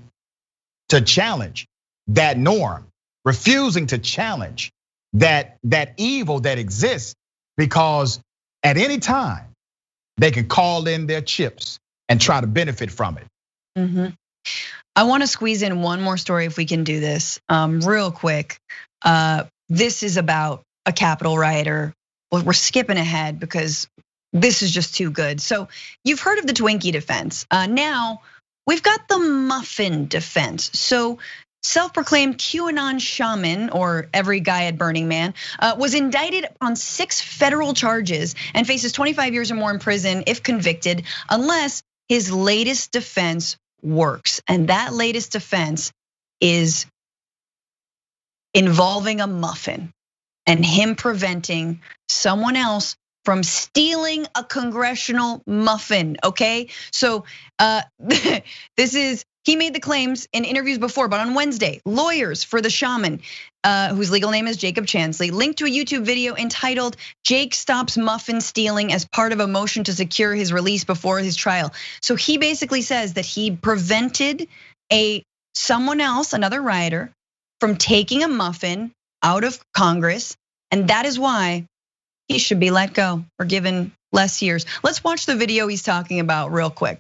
to challenge that norm, refusing to challenge that evil that exists, because at any time they can call in their chips and try to benefit from it. I want to squeeze in one more story if we can do this real quick. This is about a Capitol rioter. Well, we're skipping ahead because this is just too good. So you've heard of the Twinkie defense. Now we've got the muffin defense. So self-proclaimed QAnon shaman, or every guy at Burning Man, was indicted on 6 federal charges and faces 25 years or more in prison if convicted, unless his latest defense works. And that latest defense is involving a muffin and him preventing someone else from stealing a congressional muffin, okay? So he made the claims in interviews before, but on Wednesday, lawyers for the shaman, whose legal name is Jacob Chansley, linked to a YouTube video entitled "Jake Stops Muffin Stealing" as part of a motion to secure his release before his trial. So he basically says that he prevented someone else, another rioter, from taking a muffin out of Congress, and that is why he should be let go or given less years. Let's watch the video he's talking about real quick.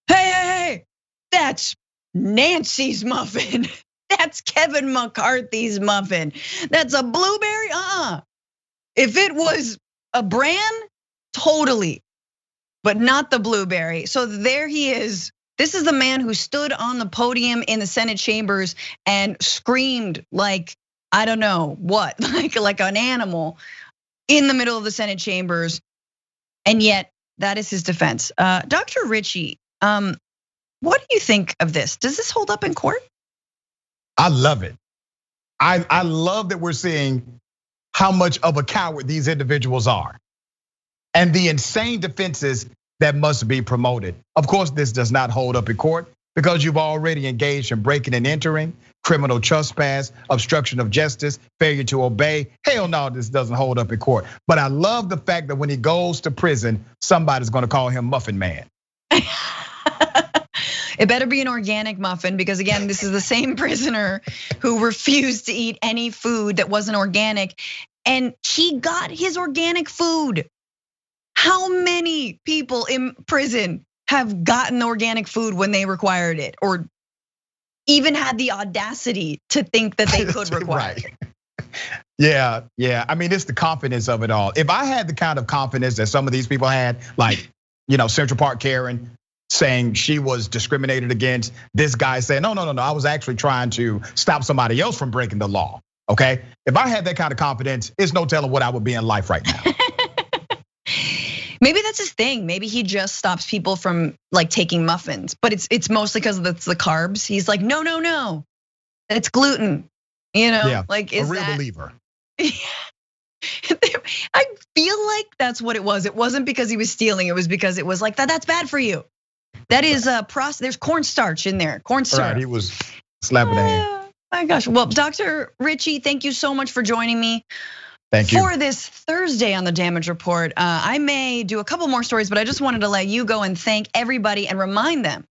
Hey, that's Nancy's muffin. That's Kevin McCarthy's muffin. That's a blueberry? If it was a brand, totally, but not the blueberry. So there he is. This is the man who stood on the podium in the Senate chambers and screamed like, I don't know what, like an animal in the middle of the Senate chambers. And yet that is his defense. Dr. Richey, what do you think of this? Does this hold up in court? I love it. I love that we're seeing how much of a coward these individuals are and the insane defenses that must be promoted. Of course, this does not hold up in court because you've already engaged in breaking and entering, criminal trespass, obstruction of justice, failure to obey. Hell no, this doesn't hold up in court. But I love the fact that when he goes to prison, somebody's gonna call him Muffin Man. It better be an organic muffin because again, this is the same prisoner who refused to eat any food that wasn't organic. And he got his organic food. How many people in prison have gotten organic food when they required it or even had the audacity to think that they could require it? Yeah. I mean, it's the confidence of it all. If I had the kind of confidence that some of these people had, like, Central Park Karen saying she was discriminated against, this guy saying, no, I was actually trying to stop somebody else from breaking the law, okay? If I had that kind of confidence, it's no telling what I would be in life right now. Maybe that's his thing. Maybe he just stops people from like taking muffins, but it's mostly because it's the carbs. He's like, no, it's gluten. Yeah, like is a real believer. I feel like that's what it was. It wasn't because he was stealing. It was because it was like that's bad for you. That is there's cornstarch in there. Cornstarch. Right, he was slapping the hand. My gosh. Well, Dr. Richey, thank you so much for joining me. Thank you. For this Thursday on the Damage Report, I may do a couple more stories, but I just wanted to let you go and thank everybody and remind them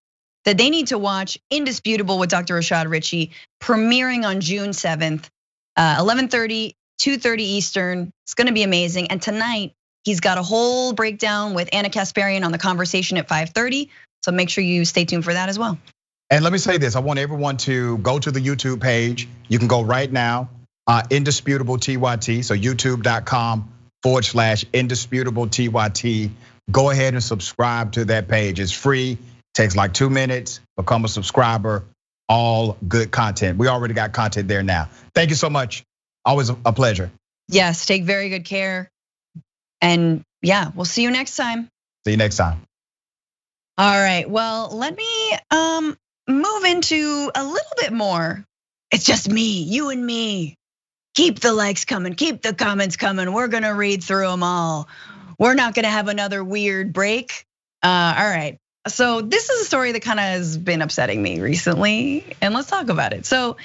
that they need to watch Indisputable with Dr. Rashad Richey, premiering on June 7th, 11:30, 2:30 Eastern. It's gonna be amazing. And tonight, he's got a whole breakdown with Anna Kasparian on The Conversation at 5:30. So make sure you stay tuned for that as well. And let me say this, I want everyone to go to the YouTube page. You can go right now, Indisputable TYT, so youtube.com/Indisputable TYT. Go ahead and subscribe to that page. It's free, takes like 2 minutes, become a subscriber, all good content. We already got content there now. Thank you so much, always a pleasure. Yes, take very good care. And yeah, we'll see you next time. See you next time. All right, well, let me move into a little bit more. It's just me, you and me. Keep the likes coming, keep the comments coming. We're gonna read through them all. We're not gonna have another weird break. All right, so this is a story that kind of has been upsetting me recently, and let's talk about it. So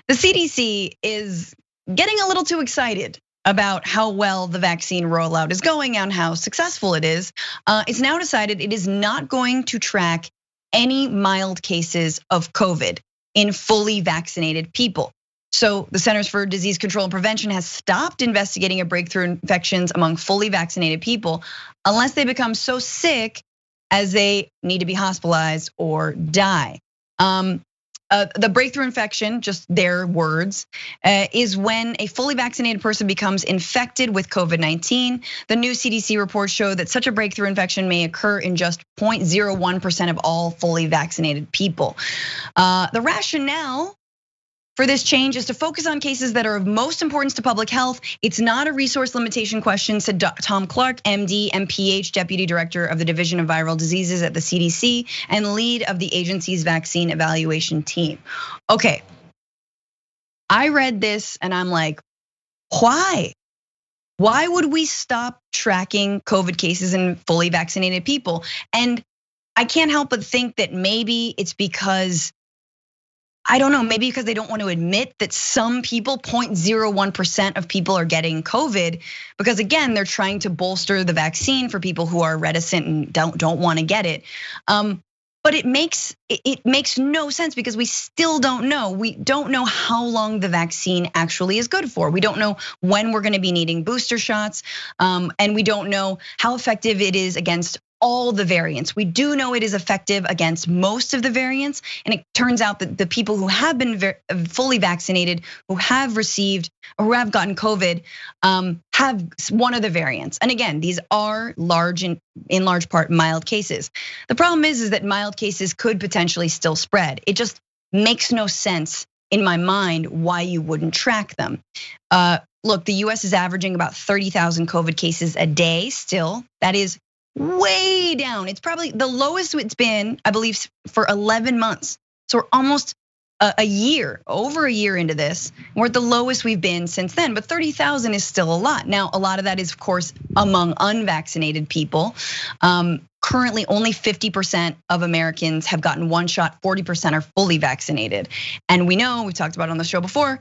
the CDC is getting a little too excited about how well the vaccine rollout is going and how successful it is. It's now decided it is not going to track any mild cases of COVID in fully vaccinated people. So the Centers for Disease Control and Prevention has stopped investigating breakthrough infections among fully vaccinated people unless they become so sick as they need to be hospitalized or die. The breakthrough infection, just their words, is when a fully vaccinated person becomes infected with COVID-19. The new CDC reports show that such a breakthrough infection may occur in just 0.01% of all fully vaccinated people. The rationale for this change is to focus on cases that are of most importance to public health. It's not a resource limitation question, said Tom Clark, MD, MPH, Deputy Director of the Division of Viral Diseases at the CDC and lead of the agency's vaccine evaluation team. Okay, I read this and I'm like, why? Why would we stop tracking COVID cases in fully vaccinated people? And I can't help but think that maybe it's because, I don't know, maybe because they don't want to admit that some people, 0.01% of people are getting COVID, because again, they're trying to bolster the vaccine for people who are reticent and don't want to get it. But it makes no sense because we still don't know. We don't know how long the vaccine actually is good for. We don't know when we're gonna be needing booster shots, and we don't know how effective it is against all the variants. We do know it is effective against most of the variants. And it turns out that the people who have been fully vaccinated, who have received or who have gotten COVID, have one of the variants. And again, these are in large part mild cases. The problem is that mild cases could potentially still spread. It just makes no sense in my mind why you wouldn't track them. Look, the US is averaging about 30,000 COVID cases a day still. That is way down. It's probably the lowest it's been, I believe, for 11 months. So we're almost a year, over a year into this. We're at the lowest we've been since then, but 30,000 is still a lot. Now, a lot of that is, of course, among unvaccinated people. Currently, only 50% of Americans have gotten one shot, 40% are fully vaccinated. And we know, we've talked about it on the show before,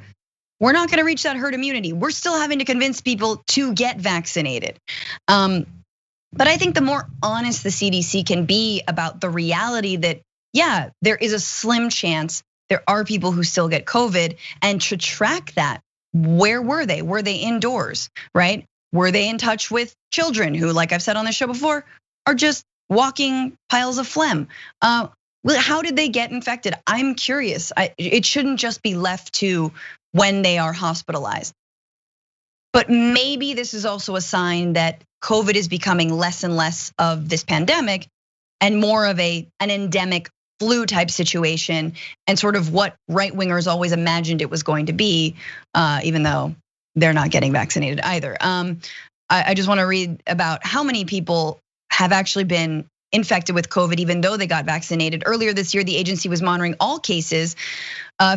we're not gonna reach that herd immunity. We're still having to convince people to get vaccinated. But I think the more honest the CDC can be about the reality that, yeah, there is a slim chance there are people who still get COVID, and to track that, where were they? Were they indoors, right? Were they in touch with children who, like I've said on the show before, are just walking piles of phlegm? How did they get infected? I'm curious. It shouldn't just be left to when they are hospitalized. But maybe this is also a sign that COVID is becoming less and less of this pandemic and more of an endemic flu type situation, and sort of what right wingers always imagined it was going to be, even though they're not getting vaccinated either. I just want to read about how many people have actually been infected with COVID, even though they got vaccinated. Earlier this year, the agency was monitoring all cases.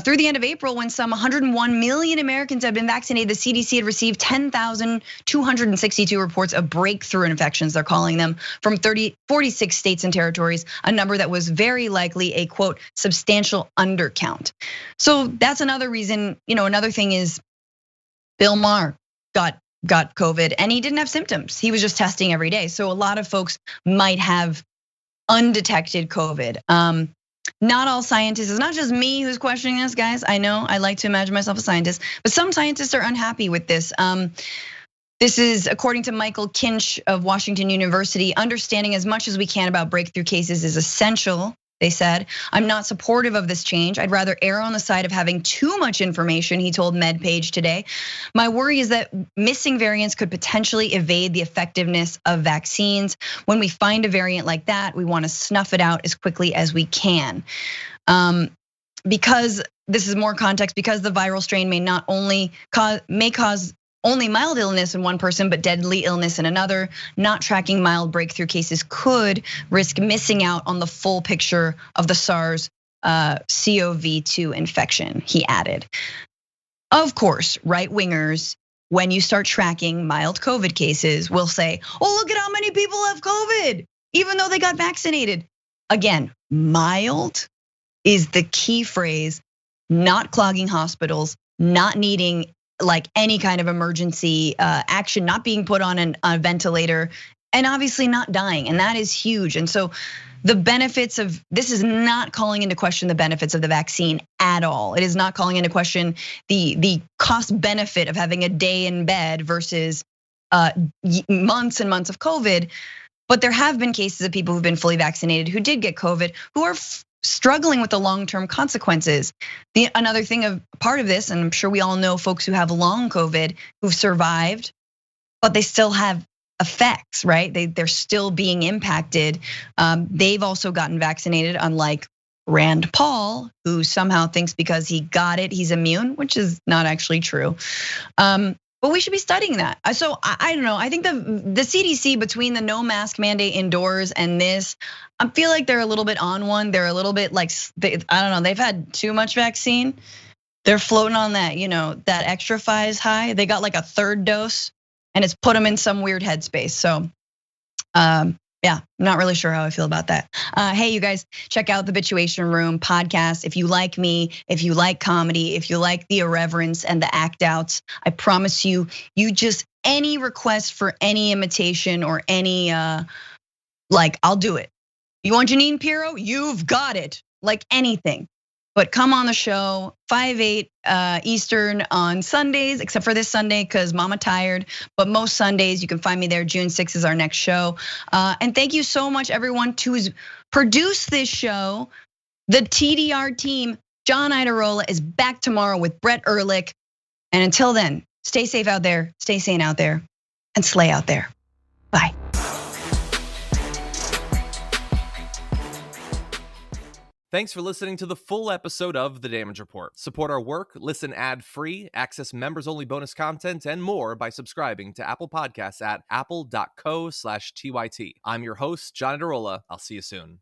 Through the end of April, when some 101 million Americans had been vaccinated, the CDC had received 10,262 reports of breakthrough infections, they're calling them, from 46 states and territories, a number that was very likely a, quote, substantial undercount. So that's another reason, another thing is Bill Maher got COVID and he didn't have symptoms. He was just testing every day. So a lot of folks might have undetected COVID. Not all scientists, it's not just me who's questioning this, guys. I know I like to imagine myself a scientist, but some scientists are unhappy with this. This is according to Michael Kinch of Washington University. Understanding as much as we can about breakthrough cases is essential, they said. I'm not supportive of this change. I'd rather err on the side of having too much information, he told MedPage today. My worry is that missing variants could potentially evade the effectiveness of vaccines. When we find a variant like that, we want to snuff it out as quickly as we can. Because this is more context, because the viral strain may cause only mild illness in one person, but deadly illness in another. Not tracking mild breakthrough cases could risk missing out on the full picture of the SARS-CoV-2 infection, he added. Of course, right wingers, when you start tracking mild COVID cases, will say, oh, look at how many people have COVID, even though they got vaccinated. Again, mild is the key phrase, not clogging hospitals, not needing like any kind of emergency action, not being put on a ventilator, and obviously not dying, and that is huge. And so the benefits of this is not calling into question the benefits of the vaccine at all. It is not calling into question the cost benefit of having a day in bed versus months and months of COVID. But there have been cases of people who've been fully vaccinated who did get COVID, who are struggling with the long-term consequences. Another thing of part of this, and I'm sure we all know folks who have long COVID who've survived, but they still have effects, right? They're still being impacted. They've also gotten vaccinated, unlike Rand Paul, who somehow thinks because he got it, he's immune, which is not actually true. But we should be studying that. So I don't know. I think the CDC, between the no mask mandate indoors and this, I feel like they're a little bit on one. They're a little bit like, I don't know, they've had too much vaccine. They're floating on that, that extra Pfizer high. They got like a third dose and it's put them in some weird headspace. So yeah, I'm not really sure how I feel about that. Hey, you guys, check out the Bituation Room podcast. If you like me, if you like comedy, if you like the irreverence and the act outs, I promise you, any request for any imitation or any, I'll do it. You want Janine Pirro? You've got it. Like anything. But come on the show, 5-8 Eastern on Sundays, except for this Sunday because Mama tired. But most Sundays, you can find me there. June 6th is our next show. And thank you so much, everyone, who's produced this show. The TDR team, John Idarola, is back tomorrow with Brett Ehrlich. And until then, stay safe out there, stay sane out there, and slay out there. Bye. Thanks for listening to the full episode of The Damage Report. Support our work, listen ad-free, access members-only bonus content, and more by subscribing to Apple Podcasts at apple.co/TYT. I'm your host, John Idarola. I'll see you soon.